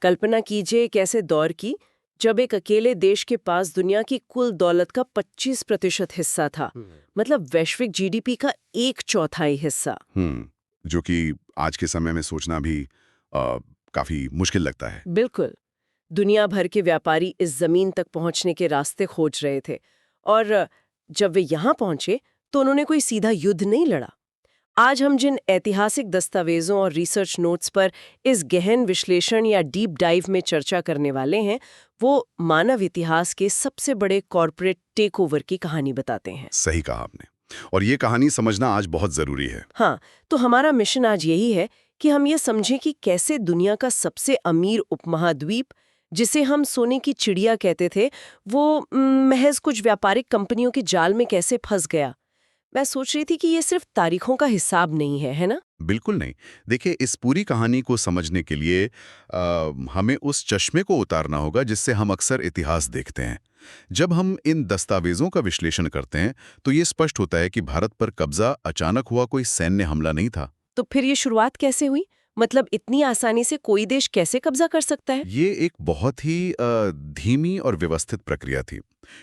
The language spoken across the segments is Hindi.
कल्पना कीजिए एक ऐसे दौर की जब एक अकेले देश के पास दुनिया की कुल दौलत का 25% हिस्सा था। मतलब वैश्विक जीडीपी का 1/4 हिस्सा। जो कि आज के समय में सोचना भी काफी मुश्किल लगता है। बिल्कुल। दुनिया भर के व्यापारी इस जमीन तक पहुंचने के रास्ते खोज रहे थे और जब वे यहां पहुंचे तो उन्होंने कोई सीधा युद्ध नहीं लड़ा। आज हम जिन ऐतिहासिक दस्तावेजों और रिसर्च नोट्स पर इस गहन विश्लेषण या डीप डाइव में चर्चा करने वाले हैं, वो मानव इतिहास के सबसे बड़े कॉरपोरेट टेकओवर की कहानी बताते हैं। सही कहा आपने। और ये कहानी समझना आज बहुत जरूरी है। हाँ, तो हमारा मिशन आज यही है कि हम ये समझें कि कैसे दुनिया का सबसे अमीर उपमहाद्वीप, जिसे हम सोने की चिड़िया कहते थे, वो महज कुछ व्यापारिक कंपनियों के जाल में कैसे फंस गया। मैं सोच रही थी कि ये सिर्फ तारीखों का हिसाब नहीं है ना? बिल्कुल नहीं। देखिए, इस पूरी कहानी को समझने के लिए हमें उस चश्मे को उतारना होगा जिससे हम अक्सर इतिहास देखते हैं। जब हम इन दस्तावेजों का विश्लेषण करते हैं तो ये स्पष्ट होता है कि भारत पर कब्जा अचानक हुआ कोई सैन्य हमला नहीं था। तो फिर ये शुरुआत कैसे हुई? मतलब इतनी आसानी से कोई देश कैसे कब्जा कर सकता है? ये एक बहुत ही धीमी और व्यवस्थित प्रक्रिया थी।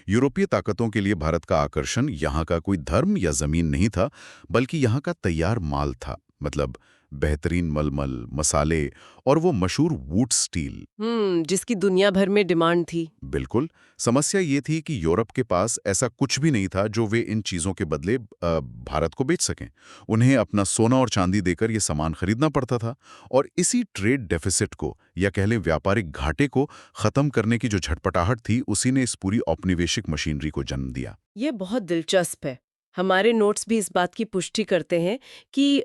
यूरोपीय ताकतों के लिए भारत का आकर्षण यहाँ का कोई धर्म या जमीन नहीं था, बल्कि यहाँ का तैयार माल था। मतलब बेहतरीन मलमल, मसाले और वो मशहूर वुड स्टील। जिसकी दुनिया भर में डिमांड थी। बिल्कुल। समस्या ये थी कि यूरोप के पास ऐसा कुछ भी नहीं था जो वे इन चीज़ों के बदले भारत को बेच सकें। उन्हें अपना सोना और चांदी देकर ये सामान खरीदना पड़ता था। और इसी ट्रेड डेफिसिट को या कह लें व्यापारिक घाटे को ख़त्म करने की जो झटपटाहट थी, उसी ने इस पूरी औपनिवेशिक मशीनरी को जन्म दिया। ये बहुत दिलचस्प है। हमारे नोट्स भी इस बात की पुष्टि करते हैं कि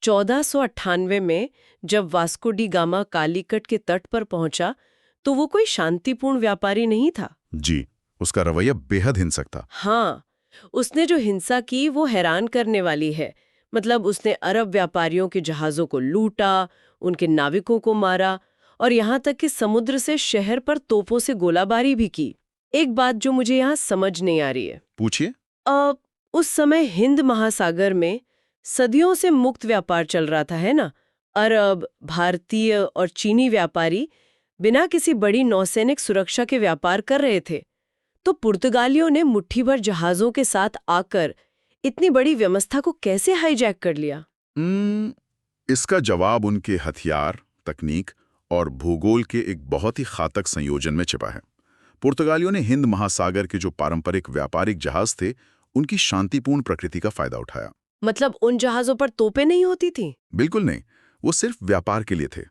1498 में जब वास्को डी गामा कालीकट के तट पर पहुंचा तो वो कोई शांतिपूर्ण व्यापारी नहीं था। जी, उसका रवैया बेहद हिंसक था। हाँ, उसने जो हिंसा की वो हैरान करने वाली है। मतलब उसने अरब व्यापारियों के जहाज़ों को लूटा, उनके नाविकों को मारा और यहाँ तक कि समुद्र से शहर पर तोपों से गोलाबारी भी की। एक बात जो मुझे यहाँ समझ नहीं आ रही है। पूछिए। उस समय हिंद महासागर में सदियों से मुक्त व्यापार चल रहा था, है ना? अरब, भारतीय और चीनी व्यापारी बिना किसी बड़ी नौसैनिक सुरक्षा के व्यापार कर रहे थे। तो पुर्तगालियों ने मुट्ठी भर जहाजों के साथ आकर इतनी बड़ी व्यवस्था को कैसे हाईजैक कर लिया? इसका जवाब उनके हथियार, तकनीक और भूगोल के एक बहुत ही घातक संयोजन में छिपा है। पुर्तगालियों ने हिंद महासागर के जो पारंपरिक व्यापारिक जहाज थे, उनकी शांतिपूर्ण प्रकृति का फायदा उठाया। मतलब उन जहाजों पर तोपें नहीं होती थी? बिल्कुल नहीं, वो सिर्फ व्यापार के लिए थे।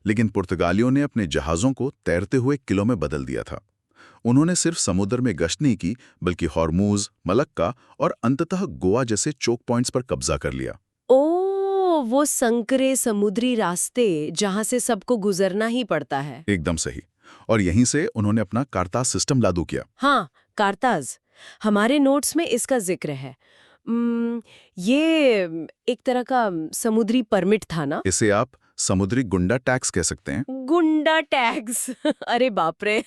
लेकिन पुर्तगालियों ने अपने जहाजों को तैरते हुए किलों में बदल दिया था। उन्होंने सिर्फ समुद्र में गश्त नहीं की, बल्कि हॉर्मूज, मलक्का और अंततः गोवा जैसे चोक पॉइंट्स पर कब्जा कर लिया। वो संकरे समुद्री रास्ते जहां से सबको गुजरना ही पड़ता है। एकदम सही। और यहीं से उन्होंने अपना कारताज सिस्टम लागू किया। हाँ, कारताज। हमारे नोट्स में इसका जिक्र है। ये एक तरह का समुद्री परमिट था ना? इसे आप समुद्री गुंडा टैक्स कह सकते हैं। गुंडा टैक्स अरे बाप रे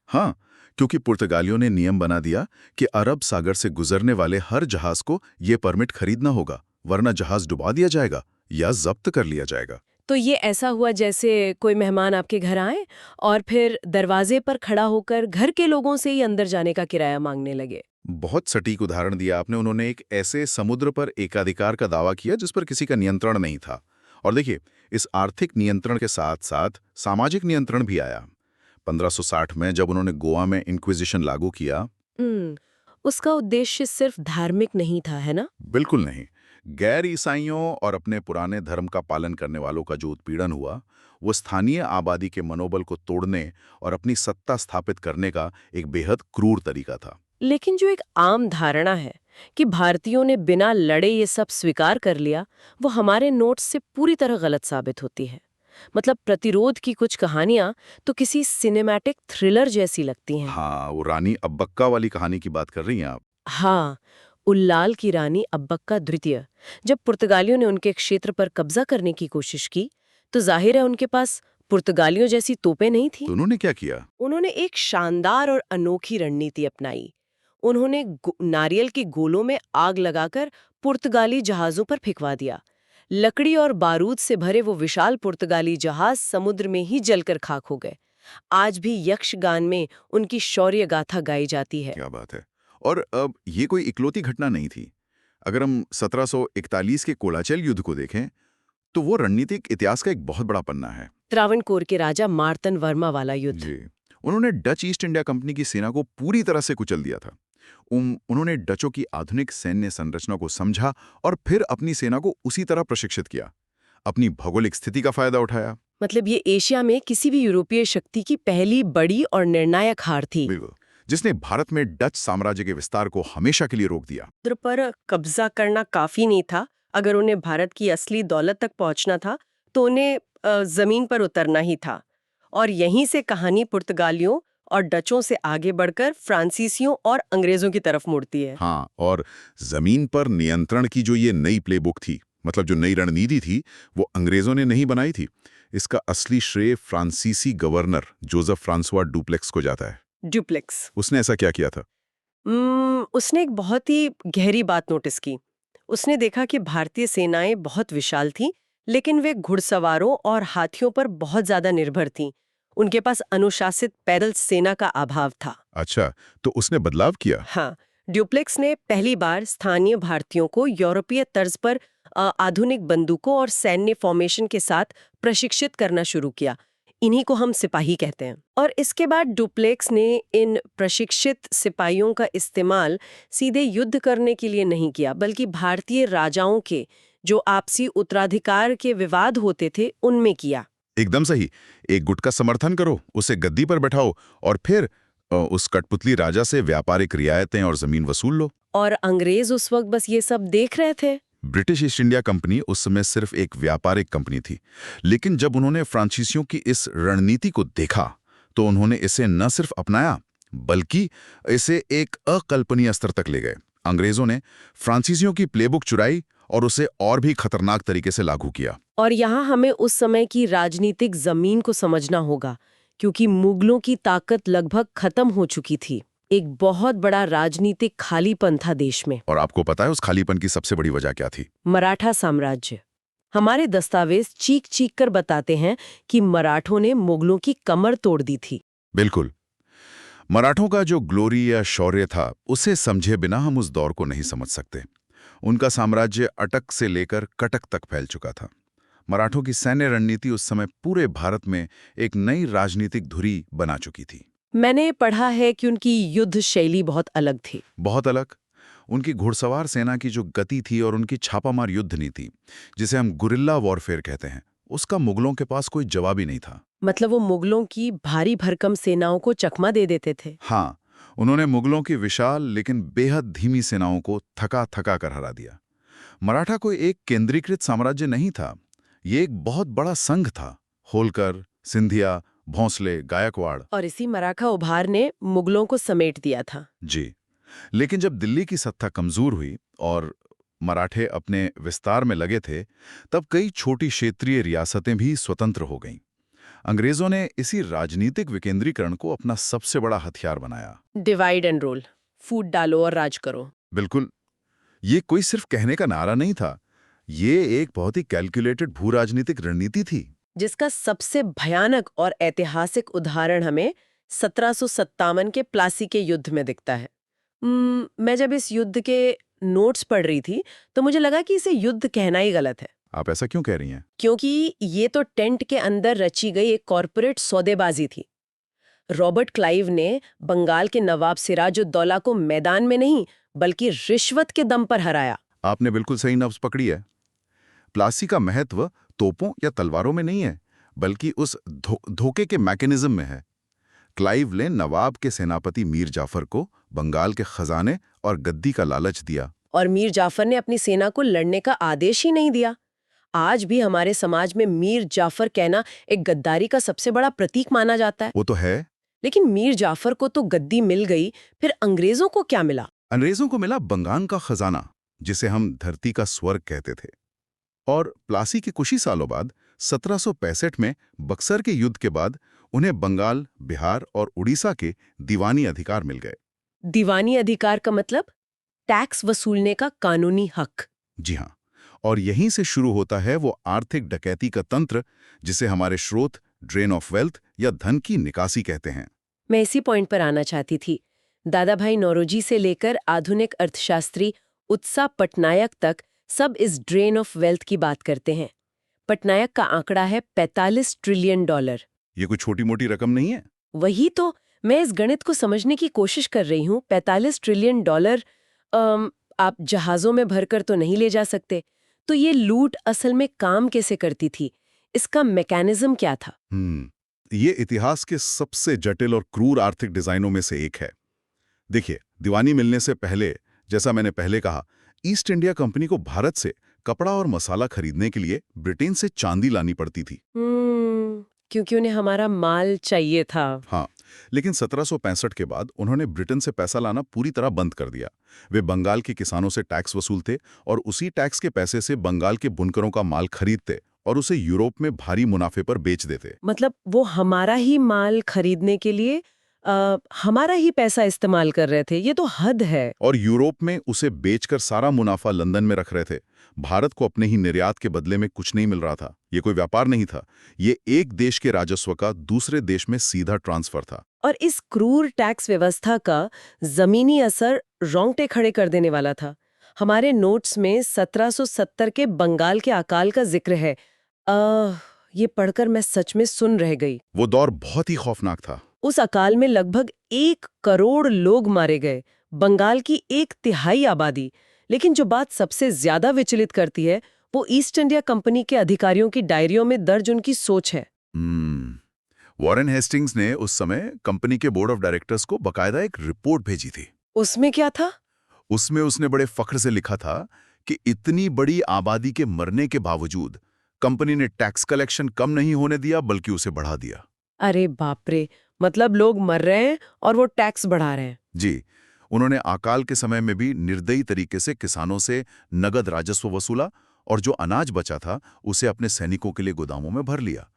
हाँ, क्योंकि पुर्तगालियों ने नियम बना दिया कि अरब सागर से गुजरने वाले हर जहाज को ये परमिट खरीदना होगा, वरना जहाज डुबा दिया जाएगा या जब्त कर लिया जाएगा। तो ये ऐसा हुआ जैसे कोई मेहमान आपके घर आए और फिर दरवाजे पर खड़ा होकर घर के लोगों से ही अंदर जाने का किराया मांगने लगे। बहुत सटीक उदाहरण दिया आपने। उन्होंने एक ऐसे समुद्र पर एकाधिकार का दावा किया जिस पर किसी का नियंत्रण नहीं था। और देखिए, इस आर्थिक नियंत्रण के साथ साथ सामाजिक नियंत्रण भी आया। 1560 में जब उन्होंने गोवा में इंक्विजिशन लागू किया। उसका उद्देश्य सिर्फ धार्मिक नहीं था, है ना? बिल्कुल नहीं। गैर ईसाइयों और अपने पुराने धर्म का पालन करने वालों का जो उत्पीड़न हुआ, वो स्थानीय आबादी के मनोबल को तोड़ने और अपनी सत्ता स्थापित करने का एक बेहद क्रूर तरीका था। लेकिन जो एक आम धारणा है कि भारतीयों ने बिना लड़े ये सब स्वीकार कर लिया, वो हमारे नोट्स से पूरी तरह गलत साबित होती है। मतलब प्रतिरोध की कुछ कहानियां तो किसी सिनेमैटिक थ्रिलर जैसी लगती हैं। हाँ, वो रानी अब्बक्का वाली कहानी की बात कर रही हैं आप। हाँ, उल्लाल की रानी अब्बक्का द्वितीय जब पुर्तगालियों ने उनके क्षेत्र पर कब्जा करने की कोशिश की, तो जाहिर है उनके पास पुर्तगालियों जैसी तोपें नहीं थी। तो उन्होंने क्या किया? उन्होंने एक शानदार और अनोखी रणनीति अपनाई। उन्होंने नारियल के गोलों में आग लगाकर पुर्तगाली जहाजों पर फेंकवा दिया। लकड़ी और बारूद से भरे वो विशाल पुर्तगाली जहाज समुद्र में ही जलकर खाक हो गए। आज भी यक्षगान में उनकी शौर्य गाथा गाई जाती है। क्या बात है। और अब ये कोई इकलौती घटना नहीं थी। अगर हम 1741 के कोलाचल युद्ध को देखें तो वो रणनीतिक इतिहास का एक बहुत बड़ा पन्ना है। त्रावणकोर के राजा मार्तन वर्मा वाला युद्ध। जी। उन्होंने डच ईस्ट इंडिया कंपनी की सेना को पूरी तरह से कुचल दिया था। उन्होंने डचों की आधुनिक सैन्य संरचना को समझा और फिर अपनी सेना को उसी तरह प्रशिक्षित किया। अपनी भौगोलिक स्थिति का फायदा उठाया। मतलब ये एशिया में किसी भी यूरोपीय शक्ति की पहली बड़ी और निर्णायक हार थी। बिल्कुल, जिसने भारत में डच साम्राज्य के विस्तार को हमेशा के लिए रोक दिया। समुद्र पर कब्जा करना काफी नहीं था। अगर उन्हें भारत की असली दौलत तक पहुंचना था तो उन्हें जमीन पर उतरना ही था। और यहीं से कहानी पुर्तगालियों और डचों से आगे बढ़कर फ्रांसीसियों और अंग्रेजों की तरफ मुड़ती है। हाँ, और जमीन पर नियंत्रण की जो ये नई प्लेबुक थी, मतलब जो नई रणनीति थी, वो अंग्रेजों ने नहीं बनाई थी। इसका असली श्रेय फ्रांसीसी गवर्नर जोसेफ फ्रांसवा डुप्लेक्स को जाता है। डुप्लेक्स। उसने ऐसा क्या किया था? उसने एक बहुत ही गहरी बात नोटिस की। उसने देखा कि भारतीय सेनाएं बहुत विशाल थीं, लेकिन वे घुड़सवारों और हाथियों पर बहुत ज्यादा निर्भर थीं। उनके पास अनुशासित पैदल सेना का अभाव था। अच्छा, तो उसने बदलाव किया। हाँ, ड्यूप्लेक्स ने पहली बार स्थानीय भारतीयों को यूरोपीय तर्ज पर आधुनिक बंदूकों और सैन्य फॉर्मेशन के साथ प्रशिक्षित करना शुरू किया। इन्हीं को हम सिपाही कहते हैं। और इसके बाद डुप्लेक्स ने इन प्रशिक्षित सिपाहियों का इस्तेमाल सीधे युद्ध करने के लिए नहीं किया, बल्कि भारतीय राजाओं के जो आपसी उत्तराधिकार के विवाद होते थे उनमें किया। एकदम सही। एक गुट का समर्थन करो, उसे गद्दी पर बैठाओ और फिर उस कठपुतली राजा से व्यापारिक रियायतें और जमीन वसूल लो। और अंग्रेज उस वक्त बस ये सब देख रहे थे। ब्रिटिश ईस्ट इंडिया कंपनी उस समय सिर्फ एक व्यापारिक कंपनी थी, लेकिन जब उन्होंने फ्रांसीसियों की इस रणनीति को देखा तो उन्होंने इसे न सिर्फ अपनाया बल्कि इसे एक अकल्पनीय स्तर तक ले गए। अंग्रेजों ने फ्रांसीसियों की प्लेबुक चुराई और उसे और भी खतरनाक तरीके से लागू किया। और यहाँ हमें उस समय की राजनीतिक जमीन को समझना होगा, क्योंकि मुगलों की ताकत लगभग खत्म हो चुकी थी। एक बहुत बड़ा राजनीतिक खालीपन था देश में। और आपको पता है उस खालीपन की सबसे बड़ी वजह क्या थी? मराठा साम्राज्य। हमारे दस्तावेज चीख चीख कर बताते हैं कि मराठों ने मुगलों की कमर तोड़ दी थी। बिल्कुल। मराठों का जो ग्लोरी या शौर्य था, उसे समझे बिना हम उस दौर को नहीं समझ सकते। उनका साम्राज्य अटक से लेकर कटक तक फैल चुका था। मराठों की सैन्य रणनीति उस समय पूरे भारत में एक नई राजनीतिक धुरी बना चुकी थी। मैंने पढ़ा है कि उनकी युद्ध शैली बहुत अलग थी। बहुत अलग। उनकी घुड़सवार सेना की जो गति थी और उनकी छापामार युद्ध नीति, जिसे हम गुरिल्ला वॉरफेयर कहते हैं, उसका मुगलों के पास कोई जवाब ही नहीं था। मतलब वो मुगलों की भारी भरकम सेनाओं को चकमा दे देते थे। हाँ, उन्होंने मुगलों की विशाल लेकिन बेहद धीमी सेनाओं को थका थका कर हरा दिया। मराठा कोई एक केंद्रीकृत साम्राज्य नहीं था, ये एक बहुत बड़ा संघ था। होलकर, सिंधिया, भोंसले, गायकवाड़। और इसी मराठा उभार ने मुगलों को समेट दिया था। जी। लेकिन जब दिल्ली की सत्ता कमजोर हुई और मराठे अपने विस्तार में लगे थे, तब कई छोटी क्षेत्रीय रियासतें भी स्वतंत्र हो गईं। अंग्रेजों ने इसी राजनीतिक विकेंद्रीकरण को अपना सबसे बड़ा हथियार बनाया। डिवाइड एंड रूल, फूट डालो और राज करो। बिल्कुल। ये कोई सिर्फ कहने का नारा नहीं था, ये एक बहुत ही कैलकुलेटेड भू राजनीतिक रणनीति थी, जिसका सबसे भयानक और ऐतिहासिक उदाहरण हमें 1757 के प्लासी के युद्ध में दिखता है। मैं जब इस युद्ध के नोट्स पढ़ रही थी तो मुझे लगा कि इसे युद्ध कहना ही गलत है। आप ऐसा क्यों कह रही हैं? क्योंकि ये तो टेंट के अंदर रची गई एक कॉरपोरेट सौदेबाजी थी। रॉबर्ट क्लाइव ने बंगाल के नवाब सिराजुद्दौला को मैदान में नहीं बल्कि रिश्वत के दम पर हराया। आपने बिल्कुल सही नब्ज पकड़ी है। प्लासी का महत्व तोपों या तलवारों में नहीं है, बल्कि उस धोखे के मैकेनिज्म में है। क्लाइव ने नवाब के सेनापति मीर जाफर को बंगाल के खजाने और गद्दी का लालच दिया। और मीर जाफर ने अपनी सेना को लड़ने का आदेश ही नहीं दिया। आज भी हमारे समाज में मीर जाफर कहना एक गद्दारी का सबसे बड़ा प्रतीक माना जाता है। वो तो है। लेकिन मीर जाफर को तो गद्दी मिल गई, फिर अंग्रेजों को क्या मिला? अंग्रेजों को मिला बंगाल का खजाना, जिसे हम धरती का स्वर्ग कहते थे। और प्लासी के कुछ ही सालों बाद 1765 में बक्सर के युद्ध के बाद उन्हें बंगाल, बिहार और उड़ीसा के दीवानी अधिकार मिल गए। दीवानी अधिकार का मतलब टैक्स वसूलने का कानूनी हक। जी हाँ। और यहीं से शुरू होता है वो आर्थिक डकैती का तंत्र जिसे हमारे स्रोत ड्रेन ऑफ वेल्थ या धन की निकासी कहते हैं। मैं इसी पॉइंट पर आना चाहती थी। दादाभाई नौरोजी से लेकर आधुनिक अर्थशास्त्री उत्सा पटनायक तक सब इस ड्रेन ऑफ वेल्थ की बात करते हैं। पटनायक का आंकड़ा है $45 ट्रिलियन। ये कोई छोटी मोटी रकम नहीं है। वही तो मैं इस गणित को समझने की कोशिश कर रही हूँ। $45 ट्रिलियन आप जहाजों में भरकर तो नहीं ले जा सकते। तो ये लूट असल में काम कैसे करती थी? इसका मैकेनिज्म क्या था? ये इतिहास के सबसे जटिल और क्रूर आर्थिक डिजाइनों में से एक है। देखिए, दीवानी मिलने से पहले, जैसा मैंने पहले कहा, ईस्ट इंडिया कंपनी को भारत से कपड़ा और मसाला खरीदने के लिए ब्रिटेन से चांदी लानी पड़ती थी। क्योंकि उन्हें हमारा माल चाहिए था। हाँ, लेकिन 1765 के बाद उन्होंने ब्रिटेन से पैसा लाना पूरी तरह बंद कर दिया। वे बंगाल के किसानों से टैक्स वसूलते और उसी टैक्स के पैसे से बंगाल के बुनकरों का माल खरीदते और उसे यूरोप में भारी मुनाफे पर बेच देते। मतलब वो हमारा ही माल खरीदने के लिए हमारा ही पैसा इस्तेमाल कर रहे थे। ये तो हद है। और यूरोप में उसे बेचकर सारा मुनाफा लंदन में रख रहे थे। भारत को अपने ही निर्यात के बदले में कुछ नहीं मिल रहा था। ये कोई व्यापार नहीं था, ये एक देश के राजस्व का दूसरे देश में सीधा ट्रांसफर था। और इस क्रूर टैक्स व्यवस्था का जमीनी असर रोंगटे खड़े कर देने वाला था। हमारे नोट्स में 1770 के बंगाल के अकाल का जिक्र है। ये पढ़कर मैं सच में सुन रह गई। वो दौर बहुत ही खौफनाक था। उस अकाल में लगभग 1 करोड़ लोग मारे गए, बंगाल की 1/3 आबादी। लेकिन जो बात सबसे ज्यादा विचलित करती है वो ईस्ट इंडिया कंपनी के अधिकारियों की डायरियों में दर्ज उनकी सोच है। वॉरेन हेस्टिंग्स ने उस समय कंपनी के बोर्ड ऑफ डायरेक्टर्स को बकायदा एक रिपोर्ट भेजी थी। उसमें क्या था? उसमें उसने बड़े फख्र से लिखा था कि इतनी बड़ी आबादी के मरने के बावजूद कंपनी ने टैक्स कलेक्शन कम नहीं होने दिया बल्कि उसे बढ़ा दिया। अरे बाप रे, मतलब लोग मर रहे हैं और वो टैक्स बढ़ा रहे हैं। जी, उन्होंने अकाल के समय में भी निर्दयी तरीके से किसानों से नगद राजस्व वसूला और जो अनाज बचा था उसे अपने सैनिकों के लिए गोदामों में भर लिया।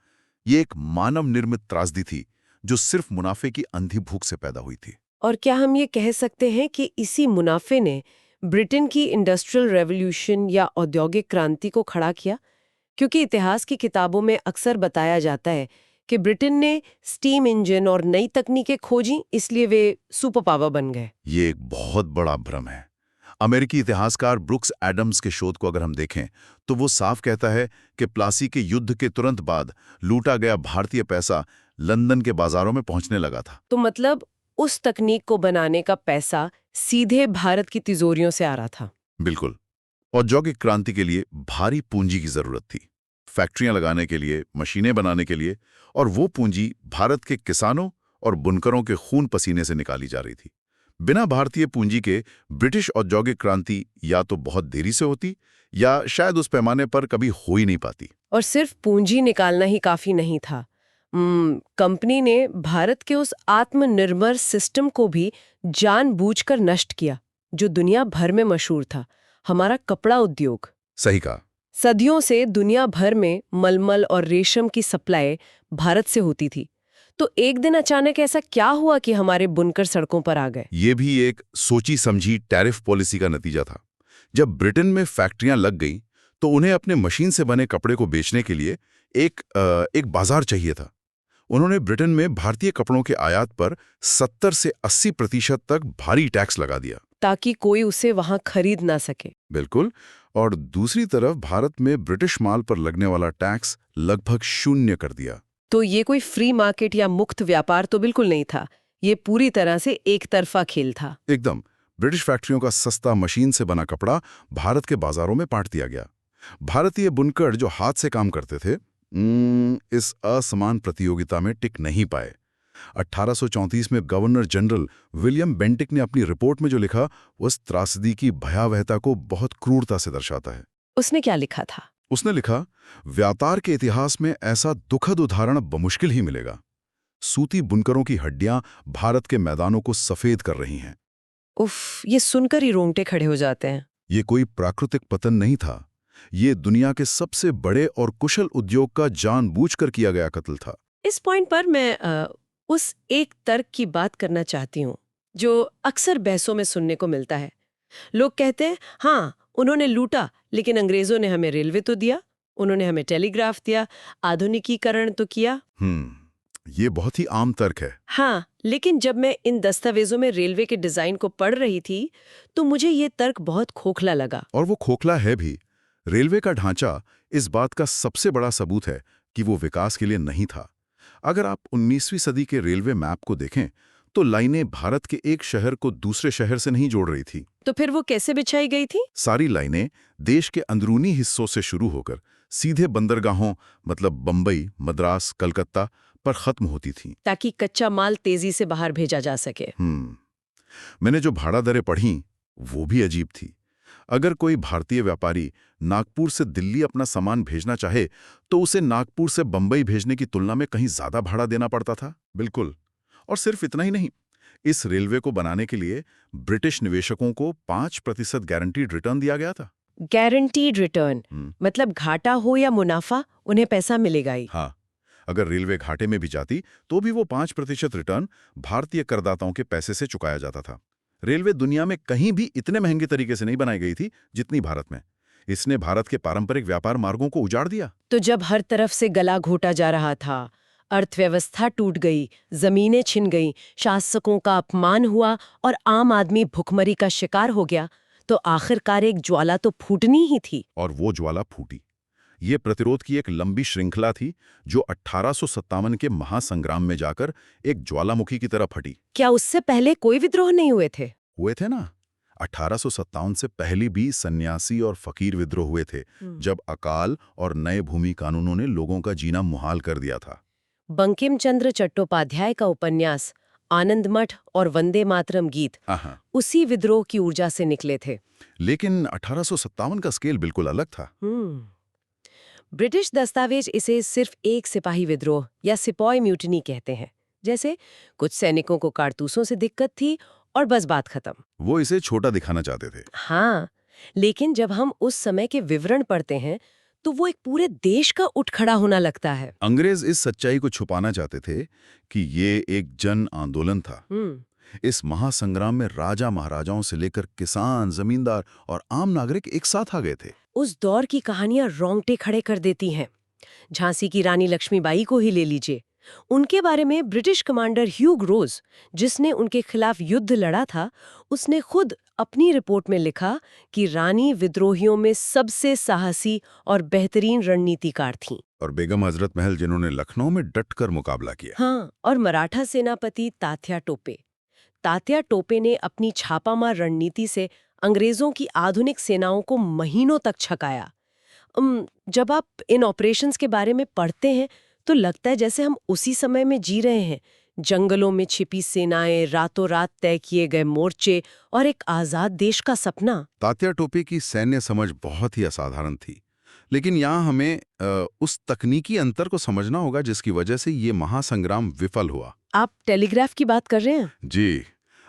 ये एक मानव निर्मित त्रासदी थी जो सिर्फ मुनाफे की अंधी भूख से पैदा हुई थी। और क्या हम ये कह सकते हैं कि इसी मुनाफे ने ब्रिटेन की इंडस्ट्रियल रेवोल्यूशन या औद्योगिक क्रांति को खड़ा किया? क्योंकि इतिहास की किताबों में अक्सर बताया जाता है कि ब्रिटेन ने स्टीम इंजन और नई तकनीकें खोजी, इसलिए वे सुपर पावर बन गए। ये एक बहुत बड़ा भ्रम है। अमेरिकी इतिहासकार ब्रुक्स एडम्स के शोध को अगर हम देखें तो वो साफ कहता है कि प्लासी के युद्ध के तुरंत बाद लूटा गया भारतीय पैसा लंदन के बाजारों में पहुंचने लगा था। तो मतलब उस तकनीक को बनाने का पैसा सीधे भारत की तिजोरियों से आ रहा था। बिल्कुल। औद्योगिक क्रांति के लिए भारी पूंजी की जरूरत थी, फैक्ट्रियां लगाने के लिए, मशीनें बनाने के लिए, और वो पूंजी भारत के किसानों और बुनकरों के खून पसीने से निकाली जा रही थी। बिना भारतीय पूंजी के ब्रिटिश औद्योगिक क्रांति या तो बहुत देरी से होती या शायद उस पैमाने पर कभी हो ही नहीं पाती। और सिर्फ पूंजी निकालना ही काफी नहीं था। कंपनी ने भारत के उस आत्मनिर्भर सिस्टम को भी जानबूझकर नष्ट किया जो दुनिया भर में मशहूर था, हमारा कपड़ा उद्योग। सही कहा। सदियों से दुनिया भर में मलमल और रेशम की सप्लाई भारत से होती थी। तो एक दिन अचानक ऐसा क्या हुआ कि हमारे बुनकर सड़कों पर आ गए? ये भी एक सोची समझी टैरिफ पॉलिसी का नतीजा था। जब ब्रिटेन में फैक्ट्रियां लग गईं तो उन्हें अपने मशीन से बने कपड़े को बेचने के लिए एक बाजार चाहिए था। उन्होंने ब्रिटेन में भारतीय कपड़ों के आयात पर 70 से 80% तक भारी टैक्स लगा दिया ताकि कोई उसे वहां खरीद ना सके। बिल्कुल। और दूसरी तरफ भारत में ब्रिटिश माल पर लगने वाला टैक्स लगभग शून्य कर दिया। तो ये कोई फ्री मार्केट या मुक्त व्यापार तो बिल्कुल नहीं था, ये पूरी तरह से एक तरफा खेल था। एकदम। ब्रिटिश फैक्ट्रियों का सस्ता मशीन से बना कपड़ा भारत के बाजारों में बांट दिया गया। भारतीय बुनकर जो हाथ से काम करते थे इस असमान प्रतियोगिता में टिक नहीं पाए। 1834 में गवर्नर जनरल विलियम बेंटिक ने अपनी रिपोर्ट में जो लिखा वो इस त्रासदी की भयावहता को बहुत क्रूरता से दर्शाता है। उसने क्या लिखा था? उसने लिखा, व्यापार के इतिहास में ऐसा दुखद उदाहरण बमुश्किल ही मिलेगा। सूती बुनकरों की हड्डियां भारत के मैदानों को सफेद कर रही हैं। उफ, ये सुनकर ही रोंगटे खड़े हो जाते हैं। ये कोई प्राकृतिक पतन नहीं था, ये दुनिया के सबसे बड़े और कुशल उद्योग का जानबूझकर किया गया कत्ल था। इस पॉइंट पर मैं उस एक तर्क की बात करना चाहती हूँ जो अक्सर बहसों में सुनने को मिलता है। लोग कहते हैं हाँ, उन्होंने लूटा, लेकिन अंग्रेजों ने हमें रेलवे तो दिया, उन्होंने हमें टेलीग्राफ दिया, आधुनिकीकरण तो किया। ये बहुत ही आम तर्क है। हाँ, लेकिन जब मैं इन दस्तावेजों में रेलवे के डिजाइन को पढ़ रही थी तो मुझे ये तर्क बहुत खोखला लगा। और वो खोखला है भी। रेलवे का ढांचा इस बात का सबसे बड़ा सबूत है कि वो विकास के लिए नहीं था। अगर आप 19वीं सदी के रेलवे मैप को देखें तो लाइनें भारत के एक शहर को दूसरे शहर से नहीं जोड़ रही थी। तो फिर वो कैसे बिछाई गई थी? सारी लाइनें देश के अंदरूनी हिस्सों से शुरू होकर सीधे बंदरगाहों मतलब बंबई, मद्रास, कलकत्ता पर खत्म होती थीं। ताकि कच्चा माल तेजी से बाहर भेजा जा सके। मैंने जो भाड़ा दरें पढ़ीं वो भी अजीब थी। अगर कोई भारतीय व्यापारी नागपुर से दिल्ली अपना सामान भेजना चाहे तो उसे नागपुर से बंबई भेजने की तुलना में कहीं ज्यादा भाड़ा देना पड़ता था। बिल्कुल। और सिर्फ इतना ही नहीं, इस रेलवे को बनाने के लिए ब्रिटिश निवेशकों को 5% गारंटीड रिटर्न दिया गया था। गारंटीड रिटर्न मतलब घाटा हो या मुनाफा, उन्हें पैसा मिलेगा ही। हाँ, अगर रेलवे घाटे में भी जाती तो भी वो 5% रिटर्न भारतीय करदाताओं के पैसे से चुकाया जाता था। रेलवे दुनिया में कहीं भी इतने महंगे तरीके से नहीं बनाई गई थी जितनी भारत में। इसने भारत के पारंपरिक व्यापार मार्गों को उजाड़ दिया। तो जब हर तरफ से गला घोटा जा रहा था, अर्थव्यवस्था टूट गई, जमीनें छिन गईं, शासकों का अपमान हुआ और आम आदमी भुखमरी का शिकार हो गया, तो आखिरकार एक ज्वाला तो फूटनी ही थी। और वो ज्वाला फूटी। ये प्रतिरोध की एक लंबी श्रृंखला थी जो 1857 के महासंग्राम में जाकर एक ज्वालामुखी की तरह फटी। क्या उससे पहले कोई विद्रोह नहीं हुए थे? हुए थे ना। 1857 से पहले भी सन्यासी और फकीर विद्रोह हुए थे, जब अकाल और नए भूमि कानूनों ने लोगों का जीना मुहाल कर दिया था। बंकिम चंद्र चट्टोपाध्याय का उपन्यास आनंद मठ और वंदे मातरम गीत उसी विद्रोह की ऊर्जा से निकले थे। लेकिन 1857 का स्केल बिल्कुल अलग था। ब्रिटिश दस्तावेज इसे सिर्फ एक सिपाही विद्रोह या सिपॉय म्यूटिनी कहते हैं। जैसे कुछ सैनिकों को कारतूसों से दिक्कत थी और बस बात खत्म। वो इसे छोटा दिखाना चाहते थे। हाँ, लेकिन जब हम उस समय के विवरण पढ़ते हैं तो वो एक पूरे देश का उठ खड़ा होना लगता है। अंग्रेज इस सच्चाई को छुपाना चाहते थे कि ये एक जन आंदोलन था। इस महासंग्राम में राजा महाराजाओं से लेकर किसान, जमींदार और आम नागरिक एक साथ आ गए थे। उस दौर की कहानियां रोंगटे खड़े कर देती हैं। झांसी की रानी लक्ष्मीबाई को ही ले लीजिए। उनके बारे में ब्रिटिश कमांडर ह्यू ग्रोज, जिसने उनके खिलाफ युद्ध लड़ा था, उसने खुद अपनी रिपोर्ट में लिखा कि रानी विद्रोहियों में सबसे साहसी और बेहतरीन रणनीतिकार थीं। और बेगम हजरत महल, जिन्होंने लखनऊ में डटकर मुकाबला किया। हाँ, और मराठा सेनापति तात्या टोपे। तात्या टोपे ने अपनी छापामार रणनीति से अंग्रेजों की आधुनिक सेनाओं को महीनों तक छकाया। जब आप इन ऑपरेशंस के बारे में पढ़ते हैं तो लगता है जैसे हम उसी समय में जी रहे हैं। जंगलों में छिपी सेनाएं, रातों रात तय किए गए मोर्चे और एक आजाद देश का सपना। तात्या टोपे की सैन्य समझ बहुत ही असाधारण थी। लेकिन यहाँ हमें उस तकनीकी अंतर को समझना होगा जिसकी वजह से ये महासंग्राम विफल हुआ। आप टेलीग्राफ की बात कर रहे हैं? जी,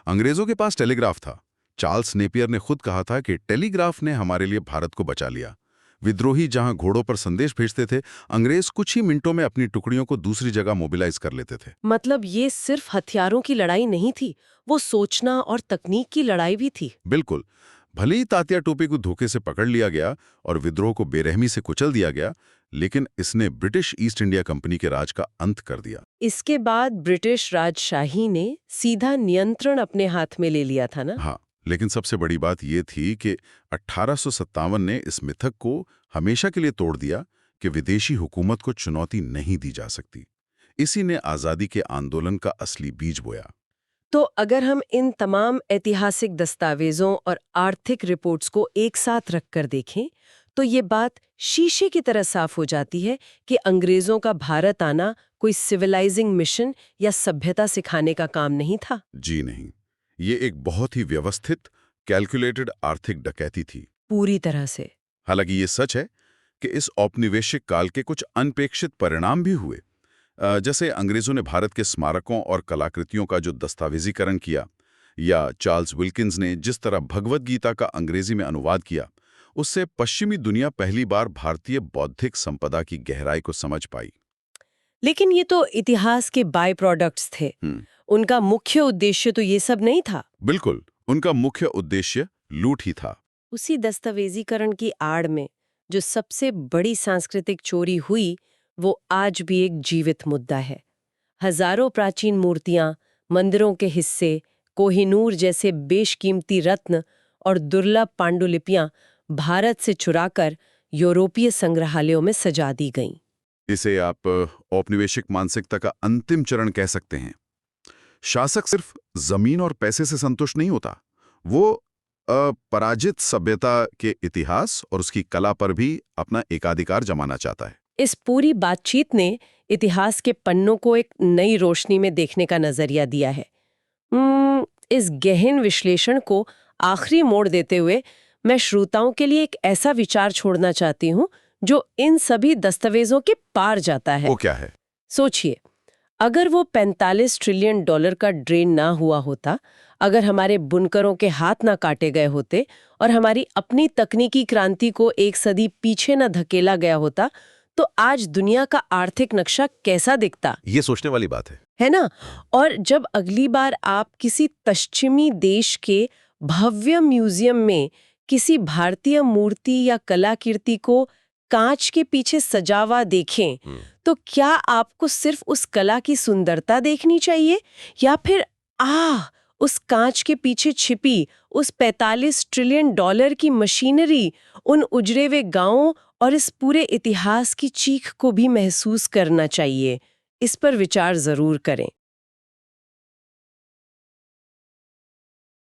अंग्रेजों के पास टेलीग्राफ था। चार्ल्स नेपियर ने खुद कहा था कि टेलीग्राफ ने हमारे लिए भारत को बचा लिया। विद्रोही जहां घोड़ों पर संदेश भेजते थे, अंग्रेज कुछ ही मिनटों में अपनी टुकड़ियों को दूसरी जगह मोबिलाइज कर लेते थे। मतलब ये सिर्फ हथियारों की लड़ाई नहीं थी, वो सोचना और तकनीक की लड़ाई भी थी। बिल्कुल। भले ही तात्या टोपे को धोखे से पकड़ लिया गया और विद्रोह को बेरहमी से कुचल दिया गया, लेकिन इसने ब्रिटिश ईस्ट इंडिया कंपनी के राज का अंत कर दिया। इसके बाद ब्रिटिश राजशाही ने सीधा नियंत्रण अपने हाथ में ले लिया था ना? हाँ, लेकिन सबसे बड़ी बात यह थी कि 1857 ने इस मिथक को हमेशा के लिए तोड़ दिया कि विदेशी हुकूमत को चुनौती नहीं दी जा सकती। इसी ने आज़ादी के आंदोलन का असली बीज बोया। तो अगर हम इन तमाम ऐतिहासिक दस्तावेजों और आर्थिक रिपोर्ट्स को एक साथ रखकर देखें तो ये बात शीशे की तरह साफ हो जाती है कि अंग्रेजों का भारत आना कोई सिविलाइजिंग मिशन या सभ्यता सिखाने का काम नहीं था। जी नहीं, ये एक बहुत ही व्यवस्थित, कैलकुलेटेड आर्थिक डकैती थी। पूरी तरह से। हालांकि ये सच है कि इस औपनिवेशिक काल के कुछ अनपेक्षित परिणाम भी हुए। जैसे अंग्रेजों ने भारत के स्मारकों और कलाकृतियों का जो दस्तावेजीकरण किया, या चार्ल्स विल्किंस ने जिस तरह भगवद गीता का अंग्रेजी में अनुवाद किया, उससे पश्चिमी दुनिया पहली बार भारतीय बौद्धिक संपदा की गहराई को समझ पाई। लेकिन ये तो इतिहास के बाय प्रोडक्ट्स थे। उनका मुख्य उद्देश्य तो ये सब नहीं था। बिल्कुल, उनका मुख्य उद्देश्य लूट ही था। उसी दस्तावेजीकरण की आड़ में जो सबसे बड़ी सांस्कृतिक चोरी हुई, वो आज भी एक जीवित मुद्दा है। हजारों प्राचीन मूर्तियां, मंदिरों के हिस्से, कोहिनूर जैसे बेशकीमती रत्न और दुर्लभ पांडुलिपियां भारत से चुराकर यूरोपीय संग्रहालयों में सजा दी गईं। इसे आप औपनिवेशिक मानसिकता का अंतिम चरण कह सकते हैं। शासक सिर्फ जमीन और पैसे से संतुष्ट नहीं होता, वो पराजित सभ्यता के इतिहास और उसकी कला पर भी अपना एकाधिकार जमाना चाहता है। इस पूरी बातचीत ने इतिहास के पन्नों को एक नई रोशनी में देखने का नजरिया दिया है। इस गहन विश्लेषण को आखिरी मोड़ देते हुए मैं श्रोताओं के लिए एक ऐसा विचार छोड़ना चाहती हूँ जो इन सभी दस्तावेजों के पार जाता है। वो क्या है? सोचिए, अगर वो 45 ट्रिलियन डॉलर का ड्रेन ना हुआ होता, अगर हमारे बुनकरों के हाथ ना काटे गए होते और हमारी अपनी तकनीकी क्रांति को एक सदी पीछे न धकेला गया होता, तो आज दुनिया का आर्थिक नक्शा कैसा दिखता? ये सोचने वाली बात है ना? और जब अगली बार आप किसी पश्चिमी देश के भव्य म्यूजियम में किसी भारतीय मूर्ति या कलाकृति को कांच के पीछे सजा हुआ देखें, तो क्या आपको सिर्फ उस कला की सुंदरता देखनी चाहिए या फिर उस कांच के पीछे छिपी उस 45 ट्रिलियन डॉलर की मशीनरी, उन उजड़े हुए गांवों और इस पूरे इतिहास की चीख को भी महसूस करना चाहिए? इस पर विचार जरूर करें।